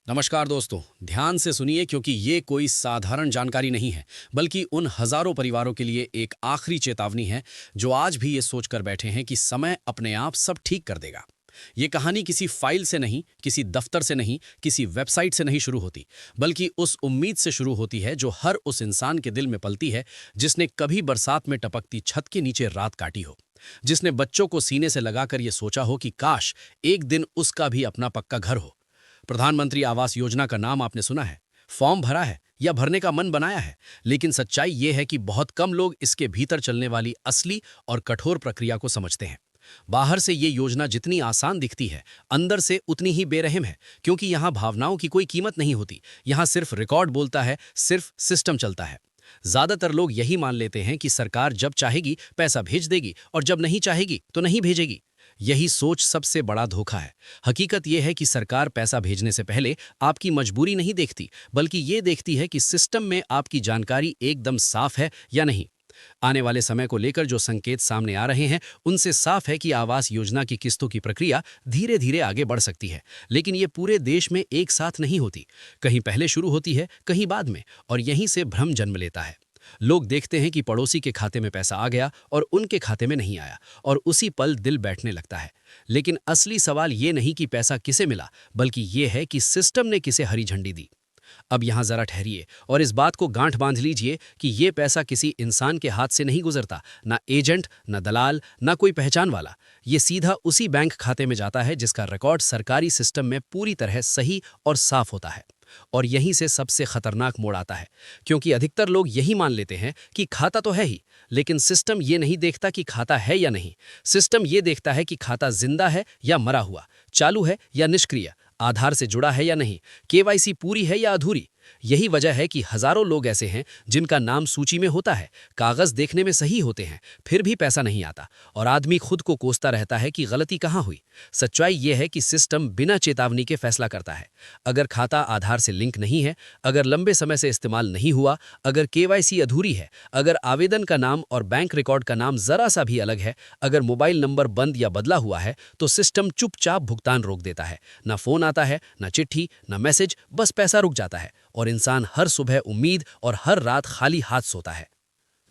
नमस्कार दोस्तों, ध्यान से सुनिए क्योंकि ये कोई साधारण जानकारी नहीं है, बल्कि उन हजारों परिवारों के लिए एक आखिरी चेतावनी है जो आज भी ये सोचकर बैठे हैं कि समय अपने आप सब ठीक कर देगा। ये कहानी किसी फाइल से नहीं, किसी दफ्तर से नहीं, किसी वेबसाइट से नहीं शुरू होती, बल्कि उस उम्मीद से शुरू होती है जो हर उस इंसान के दिल में पलती है जिसने कभी बरसात में टपकती छत के नीचे रात काटी हो, जिसने बच्चों को सीने से लगाकर ये सोचा हो कि काश एक दिन उसका भी अपना पक्का घर हो। प्रधानमंत्री आवास योजना का नाम आपने सुना है, फॉर्म भरा है या भरने का मन बनाया है, लेकिन सच्चाई ये है कि बहुत कम लोग इसके भीतर चलने वाली असली और कठोर प्रक्रिया को समझते हैं। बाहर से ये योजना जितनी आसान दिखती है, अंदर से उतनी ही बेरहम है, क्योंकि यहाँ भावनाओं की कोई कीमत नहीं होती। यहाँ सिर्फ रिकॉर्ड बोलता है, सिर्फ सिस्टम चलता है। ज्यादातर लोग यही मान लेते हैं कि सरकार जब चाहेगी पैसा भेज देगी और जब नहीं चाहेगी तो नहीं भेजेगी। यही सोच सबसे बड़ा धोखा है। हकीकत यह है कि सरकार पैसा भेजने से पहले आपकी मजबूरी नहीं देखती, बल्कि ये देखती है कि सिस्टम में आपकी जानकारी एकदम साफ है या नहीं। आने वाले समय को लेकर जो संकेत सामने आ रहे हैं, उनसे साफ है कि आवास योजना की किस्तों की प्रक्रिया धीरे धीरे आगे बढ़ सकती है, लेकिन ये पूरे देश में एक साथ नहीं होती। कहीं पहले शुरू होती है, कहीं बाद में, और यहीं से भ्रम जन्म लेता है। लोग देखते हैं कि पड़ोसी के खाते में पैसा आ गया और उनके खाते में नहीं आया, और उसी पल दिल बैठने लगता है। लेकिन असली सवाल ये नहीं कि पैसा किसे मिला, बल्कि ये है कि सिस्टम ने किसे हरी झंडी दी। अब यहाँ जरा ठहरिए और इस बात को गांठ बांध लीजिए कि ये पैसा किसी इंसान के हाथ से नहीं गुजरता, ना एजेंट, ना दलाल, ना कोई पहचान वाला। ये सीधा उसी बैंक खाते में जाता है जिसका रिकॉर्ड सरकारी सिस्टम में पूरी तरह सही और साफ होता है। और यहीं से सबसे खतरनाक मोड़ आता है, क्योंकि अधिकतर लोग यही मान लेते हैं कि खाता तो है ही, लेकिन सिस्टम ये नहीं देखता कि खाता है या नहीं। सिस्टम ये देखता है कि खाता जिंदा है या मरा हुआ, चालू है या निष्क्रिय, आधार से जुड़ा है या नहीं, केवाईसी पूरी है या अधूरी। यही वजह है कि हजारों लोग ऐसे हैं जिनका नाम सूची में होता है, कागज देखने में सही होते हैं, फिर भी पैसा नहीं आता, और आदमी खुद को कोसता रहता है कि गलती कहाँ हुई। सच्चाई यह है कि सिस्टम बिना चेतावनी के फैसला करता है। अगर खाता आधार से लिंक नहीं है, अगर लंबे समय से इस्तेमाल नहीं हुआ, अगर केवाईसी अधूरी है, अगर आवेदन का नाम और बैंक रिकॉर्ड का नाम जरा सा भी अलग है, अगर मोबाइल नंबर बंद या बदला हुआ है, तो सिस्टम चुपचाप भुगतान रोक देता है। ना फोन आता है, ना चिट्ठी, ना मैसेज, बस पैसा रुक जाता है, और इंसान हर सुबह उम्मीद और हर रात खाली हाथ सोता है।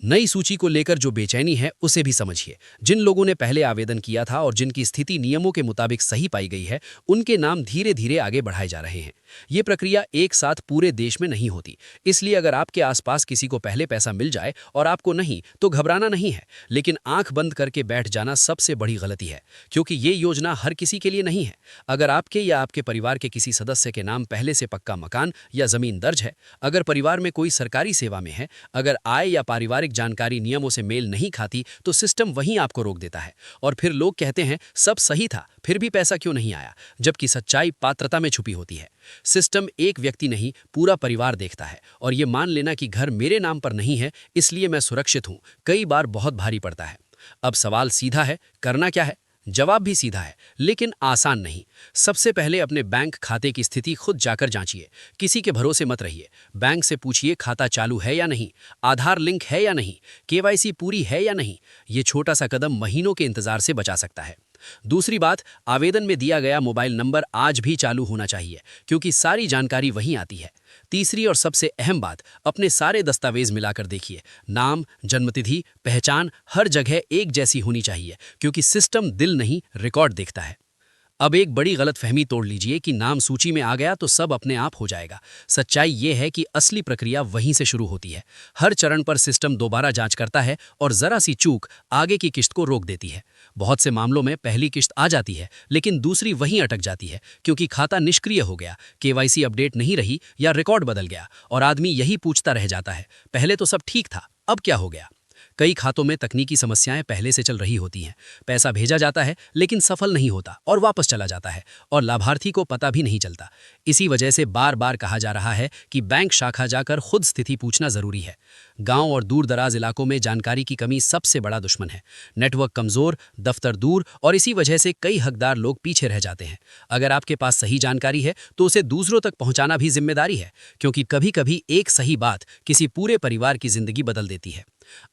नई सूची को लेकर जो बेचैनी है उसे भी समझिए। जिन लोगों ने पहले आवेदन किया था और जिनकी स्थिति नियमों के मुताबिक सही पाई गई है, उनके नाम धीरे धीरे आगे बढ़ाए जा रहे हैं। ये प्रक्रिया एक साथ पूरे देश में नहीं होती, इसलिए अगर आपके आसपास किसी को पहले पैसा मिल जाए और आपको नहीं, तो घबराना नहीं है, लेकिन आंख बंद करके बैठ जाना सबसे बड़ी गलती है, क्योंकि ये योजना हर किसी के लिए नहीं है। अगर आपके या आपके परिवार के किसी सदस्य के नाम पहले से पक्का मकान या जमीन दर्ज है, अगर परिवार में कोई सरकारी सेवा में है, अगर आय या पारिवारिक जानकारी नियमों से मेल नहीं खाती, तो सिस्टम वहीं आपको रोक देता है। और फिर लोग कहते हैं सब सही था, फिर भी पैसा क्यों नहीं आया, जबकि सच्चाई पात्रता में छुपी होती है। सिस्टम एक व्यक्ति नहीं, पूरा परिवार देखता है, और ये मान लेना कि घर मेरे नाम पर नहीं है इसलिए मैं सुरक्षित हूं, कई बार बहुत भारी पड़ता है। अब सवाल सीधा है, करना क्या है? जवाब भी सीधा है, लेकिन आसान नहीं। सबसे पहले अपने बैंक खाते की स्थिति खुद जाकर जांचिए। किसी के भरोसे मत रहिए। बैंक से पूछिए खाता चालू है या नहीं, आधार लिंक है या नहीं, केवाईसी पूरी है या नहीं। ये छोटा सा कदम महीनों के इंतजार से बचा सकता है। दूसरी बात, आवेदन में दिया गया मोबाइल नंबर आज भी चालू होना चाहिए, क्योंकि सारी जानकारी वहीं आती है। तीसरी और सबसे अहम बात, अपने सारे दस्तावेज मिलाकर देखिए। नाम, जन्मतिथि, पहचान हर जगह एक जैसी होनी चाहिए, क्योंकि सिस्टम दिल नहीं, रिकॉर्ड देखता है। अब एक बड़ी गलतफहमी तोड़ लीजिए कि नाम सूची में आ गया तो सब अपने आप हो जाएगा। सच्चाई ये है कि असली प्रक्रिया वहीं से शुरू होती है। हर चरण पर सिस्टम दोबारा जांच करता है, और जरा सी चूक आगे की किश्त को रोक देती है। बहुत से मामलों में पहली किश्त आ जाती है, लेकिन दूसरी वहीं अटक जाती है, क्योंकि खाता निष्क्रिय हो गया, केवाईसी अपडेट नहीं रही या रिकॉर्ड बदल गया, और आदमी यही पूछता रह जाता है, पहले तो सब ठीक था, अब क्या हो गया? कई खातों में तकनीकी समस्याएं पहले से चल रही होती हैं। पैसा भेजा जाता है लेकिन सफल नहीं होता और वापस चला जाता है, और लाभार्थी को पता भी नहीं चलता। इसी वजह से बार बार कहा जा रहा है कि बैंक शाखा जाकर खुद स्थिति पूछना जरूरी है। गांव और दूर दराज इलाकों में जानकारी की कमी सबसे बड़ा दुश्मन है। नेटवर्क कमजोर, दफ्तर दूर, और इसी वजह से कई हकदार लोग पीछे रह जाते हैं। अगर आपके पास सही जानकारी है तो उसे दूसरों तक पहुंचाना भी जिम्मेदारी है, क्योंकि कभी कभी एक सही बात किसी पूरे परिवार की जिंदगी बदल देती है।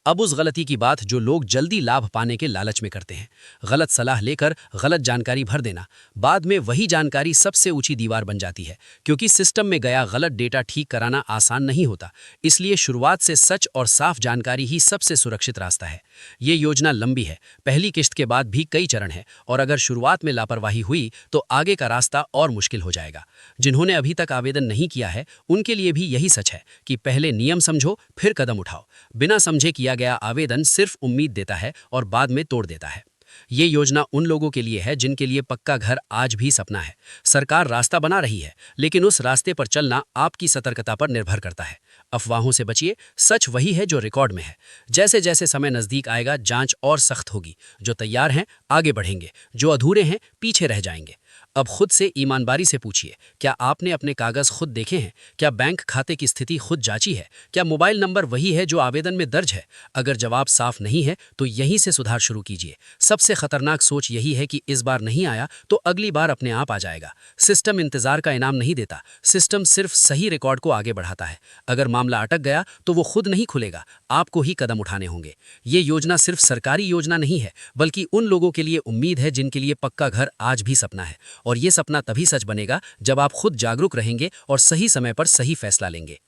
अब उस गलती की बात जो लोग जल्दी लाभ पाने के लालच में करते हैं। गलत सलाह लेकर गलत जानकारी भर देना, बाद में वही जानकारी सबसे ऊंची दीवार बन जाती है, क्योंकि सिस्टम में गया गलत डेटा ठीक कराना आसान नहीं होता। इसलिए शुरुआत से सच और साफ जानकारी ही सबसे सुरक्षित रास्ता है। ये योजना लंबी है, पहली किश्त के बाद भी कई चरण हैं, और अगर शुरुआत में लापरवाही हुई तो आगे का रास्ता और मुश्किल हो जाएगा। जिन्होंने अभी तक आवेदन नहीं किया है उनके लिए भी यही सच है कि पहले नियम समझो, फिर कदम उठाओ। बिना समझे किया गया आवेदन सिर्फ उम्मीद देता है और बाद में तोड़ देता है। ये योजना उन लोगों के लिए है जिनके लिए पक्का घर आज भी सपना है। सरकार रास्ता बना रही है, लेकिन उस रास्ते पर चलना आपकी सतर्कता पर निर्भर करता है। अफवाहों से बचिए, सच वही है जो रिकॉर्ड में है। जैसे जैसे समय नजदीक आएगा, जांच और सख्त होगी। जो तैयार हैं आगे बढ़ेंगे, जो अधूरे हैं पीछे रह जाएंगे। अब खुद से ईमानदारी से पूछिए, क्या आपने अपने कागज खुद देखे हैं? क्या बैंक खाते की स्थिति खुद जांची है? क्या मोबाइल नंबर वही है जो आवेदन में दर्ज है? अगर जवाब साफ नहीं है तो यहीं से सुधार शुरू कीजिए। सबसे खतरनाक सोच यही है कि इस बार नहीं आया तो अगली बार अपने आप आ जाएगा। सिस्टम इंतजार का इनाम नहीं देता, सिस्टम सिर्फ सही रिकॉर्ड को आगे बढ़ाता है। अगर मामला अटक गया तो वो खुद नहीं खुलेगा, आपको ही कदम उठाने होंगे। ये योजना सिर्फ सरकारी योजना नहीं है, बल्कि उन लोगों के लिए उम्मीद है जिनके लिए पक्का घर आज भी सपना है। और ये सपना तभी सच बनेगा जब आप खुद जागरूक रहेंगे और सही समय पर सही फैसला लेंगे।